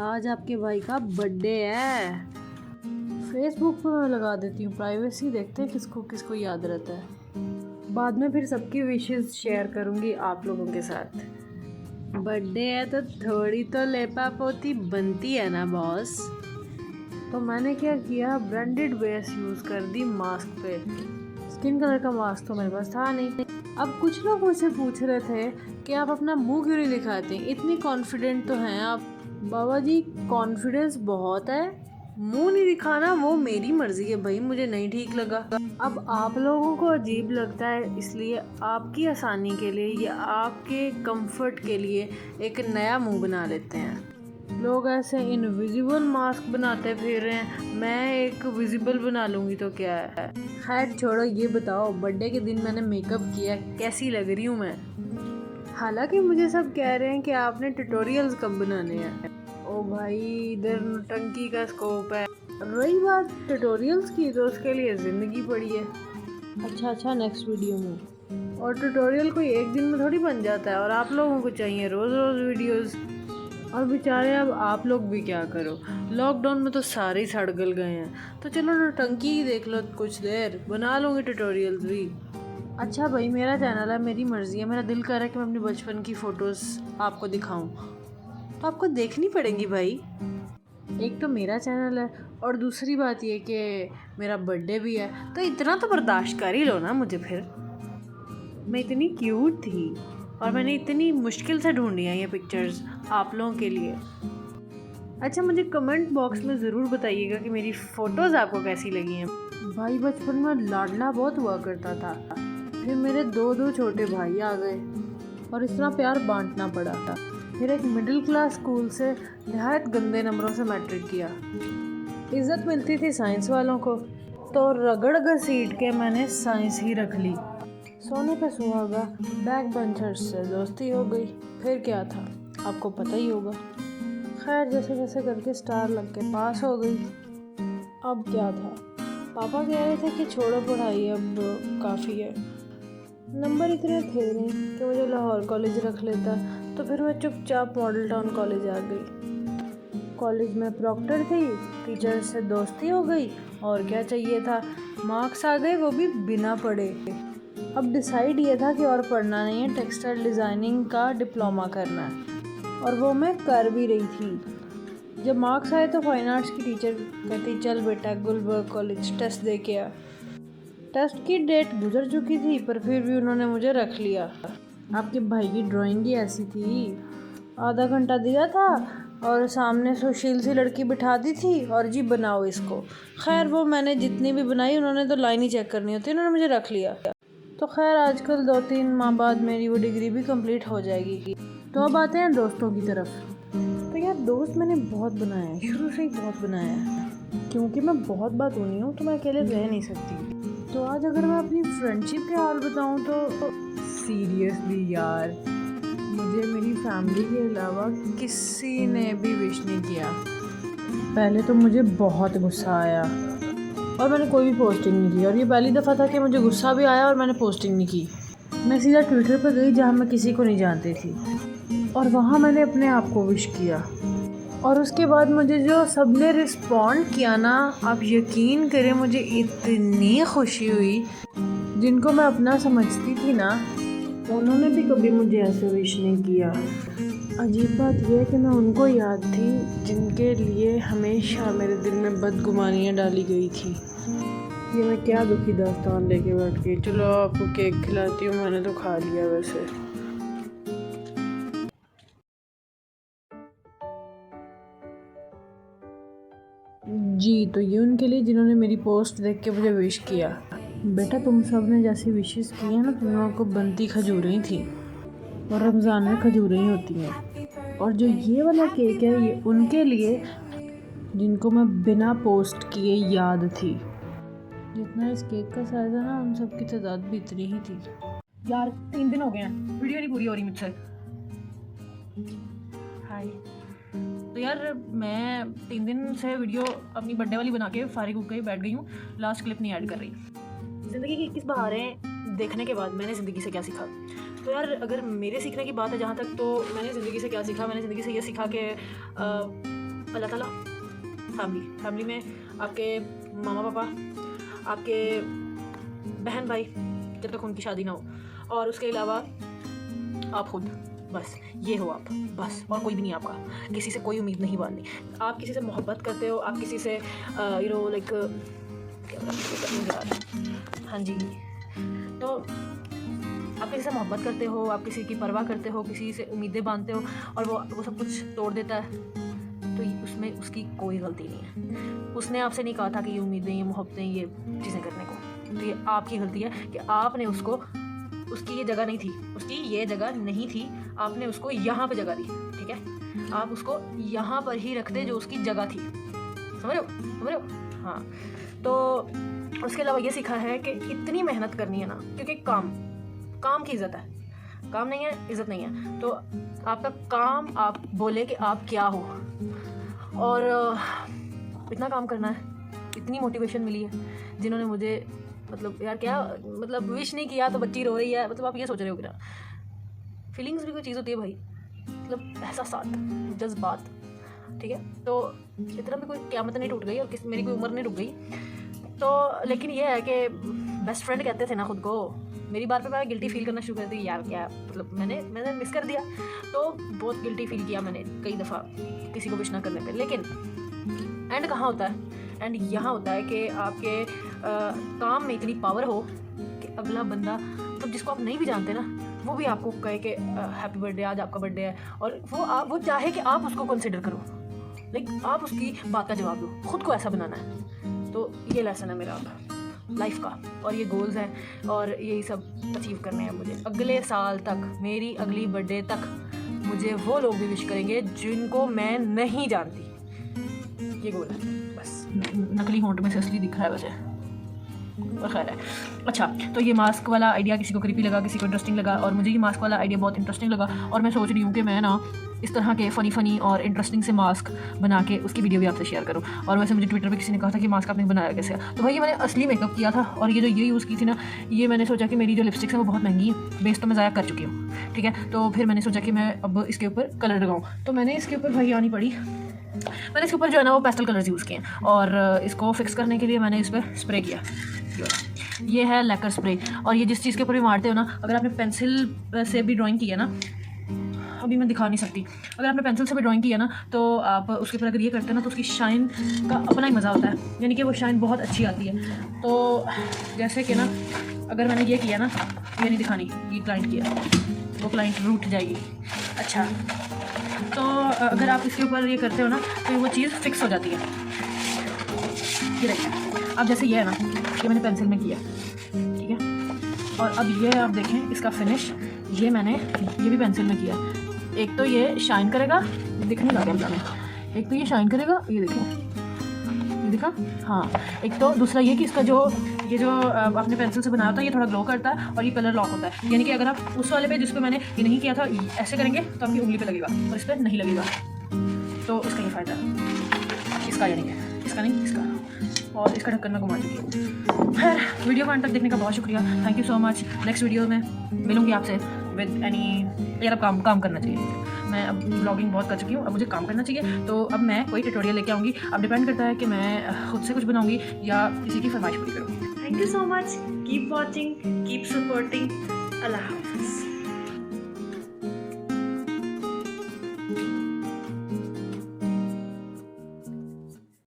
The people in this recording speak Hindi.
आज आपके भाई का बर्थडे है। फेसबुक पर मैं लगा देती हूँ प्राइवेसी, देखते हैं किसको किसको याद रहता है। बाद में फिर सबकी विशेस शेयर करूँगी आप लोगों के साथ। बर्थडे है तो थोड़ी तो लेपा पोती बनती है ना बॉस। तो मैंने क्या किया, ब्रांडेड बेस यूज़ कर दी मास्क पे। स्किन कलर का मास्क तो मेरे पास था नहीं। अब कुछ लोग मुझसे पूछ रहे थे कि आप अपना मुंह क्यों नहीं दिखाते, इतनी कॉन्फिडेंट तो हैं आप। बाबा जी, कॉन्फिडेंस बहुत है, मुंह नहीं दिखाना वो मेरी मर्जी है भाई, मुझे नहीं ठीक लगा। अब आप लोगों को अजीब लगता है, इसलिए आपकी आसानी के लिए या आपके कंफर्ट के लिए एक नया मुंह बना लेते हैं। लोग ऐसे इनविजिबल मास्क बनाते फिर रहे हैं, मैं एक विजिबल बना लूँगी तो क्या है। खैर छोड़ो, ये बताओ बर्थडे के दिन मैंने मेकअप किया, कैसी लग रही हूँ मैं। हालांकि मुझे सब कह रहे हैं कि आपने ट्यूटोरियल्स कब बनाने हैं। ओ भाई, इधर नौटंकी का स्कोप है। रही बात ट्यूटोरियल्स की, तो उसके लिए ज़िंदगी पड़ी है। अच्छा, नेक्स्ट वीडियो में। और ट्यूटोरियल कोई एक दिन में थोड़ी बन जाता है, और आप लोगों को चाहिए रोज़ रोज़ वीडियोस। और बेचारे अब आप लोग भी क्या करो, लॉकडाउन में तो सारे ही सड़ गल गए हैं। तो चलो नौटंकी ही देख लो कुछ देर, बना लूँगी ट्यूटोरियल्स भी। अच्छा भाई, मेरा चैनल है, मेरी मर्ज़ी है, मेरा दिल कर रहा है कि मैं अपनी बचपन की फ़ोटोज़ आपको दिखाऊं, तो आपको देखनी पड़ेगी भाई। एक तो मेरा चैनल है, और दूसरी बात ये कि मेरा बर्थडे भी है, तो इतना तो बर्दाश्त कर ही लो ना मुझे फिर। मैं इतनी क्यूट थी, और मैंने इतनी मुश्किल से ढूंढी हैं ये पिक्चर्स आप लोगों के लिए। अच्छा, मुझे कमेंट बॉक्स में ज़रूर बताइएगा कि मेरी फ़ोटोज़ आपको कैसी लगी हैं। भाई बचपन में लाडला बहुत हुआ करता था, फिर मेरे दो छोटे भाई आ गए और इतना प्यार बांटना पड़ा था। फिर एक मिडिल क्लास स्कूल से नहायत गंदे नंबरों से मैट्रिक किया। इज्जत मिलती थी साइंस वालों को, तो रगड़ घसीट के मैंने साइंस ही रख ली। सोने पे सुहागा, बैक बेंचर्स से दोस्ती हो गई। फिर क्या था आपको पता ही होगा। खैर, जैसे जैसे करके स्टार लग के पास हो गई। अब क्या था, पापा कह रहे थे कि छोड़ो पढ़ाई, अब काफ़ी है। नंबर इतने थे नहीं कि मुझे लाहौर कॉलेज रख लेता, तो फिर मैं चुपचाप मॉडल टाउन कॉलेज आ गई। कॉलेज में प्रॉक्टर थी, टीचर से दोस्ती हो गई, और क्या चाहिए था, मार्क्स आ गए, वो भी बिना पढ़े। अब डिसाइड ये था कि और पढ़ना नहीं है, टेक्सटाइल डिज़ाइनिंग का डिप्लोमा करना है, और वो मैं कर भी रही थी। जब मार्क्स आए तो फाइन आर्ट्स की टीचर कहती, चल बेटा गुलबर्ग कॉलेज टेस्ट दे के आ। टेस्ट की डेट गुजर चुकी थी, पर फिर भी उन्होंने मुझे रख लिया। आपके भाई की ड्राइंग ही ऐसी थी, आधा घंटा दिया था और सामने सुशील सी लड़की बिठा दी थी, और जी बनाओ इसको। खैर, वो मैंने जितनी भी बनाई, उन्होंने तो लाइन ही चेक करनी होती, उन्होंने मुझे रख लिया। तो खैर, आजकल 2-3 माह बाद मेरी वो डिग्री भी कंप्लीट हो जाएगी। तो अब आते हैं दोस्तों की तरफ। तो यार, दोस्त मैंने बहुत बनाया है, शुरू से ही बहुत बनाया है, क्योंकि मैं बहुत बात होनी हूँ, तो मैं अकेले रह नहीं सकती। तो आज अगर मैं अपनी फ्रेंडशिप के हाल बताऊँ तो सीरियसली यार, मुझे मेरी फैमिली के अलावा किसी ने भी विश नहीं किया। पहले तो मुझे बहुत गुस्सा आया, और मैंने कोई भी पोस्टिंग नहीं की, और ये पहली दफ़ा था कि मुझे गुस्सा भी आया और मैंने पोस्टिंग नहीं की। मैं सीधा ट्विटर पर गई, जहाँ मैं किसी को नहीं जानती थी, और वहाँ मैंने अपने आप को विश किया। और उसके बाद मुझे जो सबने रिस्पॉन्ड किया ना, आप यकीन करें, मुझे इतनी खुशी हुई। जिनको मैं अपना समझती थी ना, उन्होंने भी कभी मुझे ऐसे विश नहीं किया। अजीब बात यह है कि मैं उनको याद थी जिनके लिए हमेशा मेरे दिल में बदगुमानियाँ डाली गई थी। ये मैं क्या दुखी दास्तान लेके बैठ गई। चलो आपको केक खिलाती हूँ, मैंने तो खा लिया वैसे। जी, तो ये उनके लिए जिन्होंने मेरी पोस्ट देख के मुझे विश किया। बेटा, तुम सब ने जैसी विशेस की हैं ना, तुम लोगों को बनती खजूरें थी, और रमज़ान में खजूरें ही होती हैं। और जो ये वाला केक है, ये उनके लिए जिनको मैं बिना पोस्ट किए याद थी। जितना इस केक का साइज़ है ना, उन सब की तादाद भी इतनी ही थी। यार, 3 दिन हो गए हैं, वीडियो नहीं पूरी हो रही मुझसे। हाय। तो यार मैं 3 दिन से वीडियो अपनी बर्थडे वाली बना के फारिग होकर बैठ गई हूँ, लास्ट क्लिप नहीं ऐड कर रही। ज़िंदगी की 21 बहारें देखने के बाद मैंने ज़िंदगी से क्या सीखा। तो यार अगर मेरे सीखने की बात है जहाँ तक, तो मैंने ज़िंदगी से क्या सीखा, मैंने ज़िंदगी से ये सीखा कि अल्लाह ताला, फैमिली में आपके मामा पापा, आपके बहन भाई जब तक उनकी शादी ना हो, और उसके अलावा आप खुद, बस ये हो आप, बस और कोई भी नहीं आपका। किसी से कोई उम्मीद नहीं बांधनी। आप किसी से मोहब्बत करते हो, आप किसी से लाइक हाँ जी, तो आप किसी से मोहब्बत करते हो, आप किसी की परवाह करते हो, किसी से उम्मीदें बांधते हो और वो सब कुछ तोड़ देता है, तो उसमें उसकी कोई गलती नहीं है। उसने आपसे नहीं कहा था कि ये उम्मीदें, ये मोहब्बतें, ये चीज़ें करने को, तो ये आपकी गलती है कि आपने उसको, उसकी ये जगह नहीं थी, उसकी ये जगह नहीं थी, आपने उसको यहाँ पे जगह दी। ठीक है, आप उसको यहाँ पर ही रखते जो उसकी जगह थी। समझ रहे हो? हाँ। तो उसके अलावा ये सीखा है कि इतनी मेहनत करनी है ना, क्योंकि काम की इज़्ज़त है, काम नहीं है इज़्ज़त नहीं है। तो आपका काम, आप बोले कि आप क्या हो, और इतना काम करना है। इतनी मोटिवेशन मिली है जिन्होंने मुझे, मतलब यार क्या, मतलब विश नहीं किया तो बच्ची रो रही है, मतलब आप ये सोच रहे हो कि ना, फीलिंग्स भी कोई चीज़ होती है भाई, मतलब एहसासात, जज्बात। ठीक है, तो इतना भी कोई क़यामत नहीं टूट गई और मेरी कोई उम्र नहीं रुक गई। तो लेकिन ये है कि बेस्ट फ्रेंड कहते थे ना खुद को, मेरी बात पे मैं गिल्टी फील करना शुरू कर दी। यार क्या, मतलब मैंने मिस कर दिया, तो बहुत गिल्टी फील किया मैंने कई दफ़ा किसी को विश ना करने पे। लेकिन एंड कहाँ होता है? एंड यहाँ होता है कि आपके काम में इतनी पावर हो कि अगला बंदा, मतलब जिसको आप नहीं भी जानते ना, वो भी आपको कहे कि हैप्पी बर्थडे, आज आपका बर्थडे है, और वो चाहे कि आप उसको कंसिडर करो, लाइक आप उसकी बात का जवाब दो। खुद को ऐसा बनाना है। तो ये लेसन है मेरा लाइफ का, और ये गोल्स हैं, और यही सब अचीव करने हैं मुझे। अगले साल तक, मेरी अगली बर्थडे तक मुझे वो लोग भी विश करेंगे जिनको मैं नहीं जानती। ये गोल है बस। नकली होंठ में से असली दिख रहा है वैसे, और खैर है। अच्छा, तो ये मास्क वाला आइडिया किसी को क्रीपी लगा, किसी को इंटरेस्टिंग लगा, और मुझे ये मास्क वाला आइडिया बहुत इंटरेस्टिंग लगा। और मैं सोच रही हूँ कि मैं ना इस तरह के फ़नी और इंटरेस्टिंग से मास्क बना के उसकी वीडियो भी आपसे शेयर करूँ। और वैसे मुझे ट्विटर पे किसी ने कहा था कि मास्क आपने बनाया कैसे, तो भाई ये मैंने असली मेकअप किया था, और ये जो ये यूज़ की थी ना, ये मैंने सोचा कि मेरी जो लिपस्टिक्स है वो बहुत महंगी है, बेस तो मैं ज़ाया कर चुकी हूँ। ठीक है, तो फिर मैंने सोचा कि मैं अब इसके ऊपर कलर लगाऊँ, तो मैंने इसके ऊपर भाई आनी पड़ी, मैंने इसके ऊपर जो है ना वो पेस्टल कलर्स यूज़ किए, और इसको फिक्स करने के लिए मैंने इस पर स्प्रे किया। ये है लैकर स्प्रे, और ये जिस चीज़ के ऊपर भी मारते हो ना, अगर आपने पेंसिल से भी ड्राइंग की है ना, अभी मैं दिखा नहीं सकती, अगर आपने पेंसिल से भी ड्राइंग किया ना, तो आप उसके ऊपर अगर ये करते हैं ना, तो उसकी शाइन का अपना ही मज़ा होता है, यानी कि वो शाइन बहुत अच्छी आती है। तो जैसे कि ना, अगर मैंने ये किया ना, ये नहीं दिखानी, ये क्लाइंट किया, वो क्लाइंट रूठ जाएगी। अच्छा, तो अगर आप इसके ऊपर ये करते हो ना, तो वो चीज़ फिक्स हो जाती है। ये देखिए, अब जैसे ये है ना, ये मैंने पेंसिल में किया, ठीक है, और अब ये आप देखें इसका फिनिश, ये मैंने ये भी पेंसिल में किया। एक तो ये शाइन करेगा, दिख नहीं रहा कैमरा में, एक तो ये शाइन करेगा, ये देखो, ये दिखा, हाँ। एक तो दूसरा ये कि इसका ये जो आपने पेंसिल से बनाया होता है, ये थोड़ा ग्लो करता है, और ये कलर लॉक होता है, यानी कि अगर आप उस वाले पे जिस पे मैंने ये नहीं किया था, ऐसे करेंगे तो आपकी उंगली पे लगेगा, और इस पर नहीं लगेगा। तो इसका ये फ़ायदा है, इसका यानी कि इसका नहीं, इसका, और इसका ढक्कन मैं घुमा चुकी हूँ। खैर, वीडियो को अंत तक देखने का बहुत शुक्रिया, thank you so much. Next video में मिलूँगी आपसे विद एनी, यार अब काम करना चाहिए मुझे, मैं अब ब्लॉगिंग बहुत कर चुकी हूँ, अब मुझे काम करना चाहिए। तो अब मैं कोई ट्यूटोरियल लेके आऊँगी, अब डिपेंड करता है कि मैं खुद से कुछ बनाऊँगी या किसी की फरमाइश पूरी करूँगी। Thank you so much, keep watching, keep supporting, अल्लाह हाफ़िज़।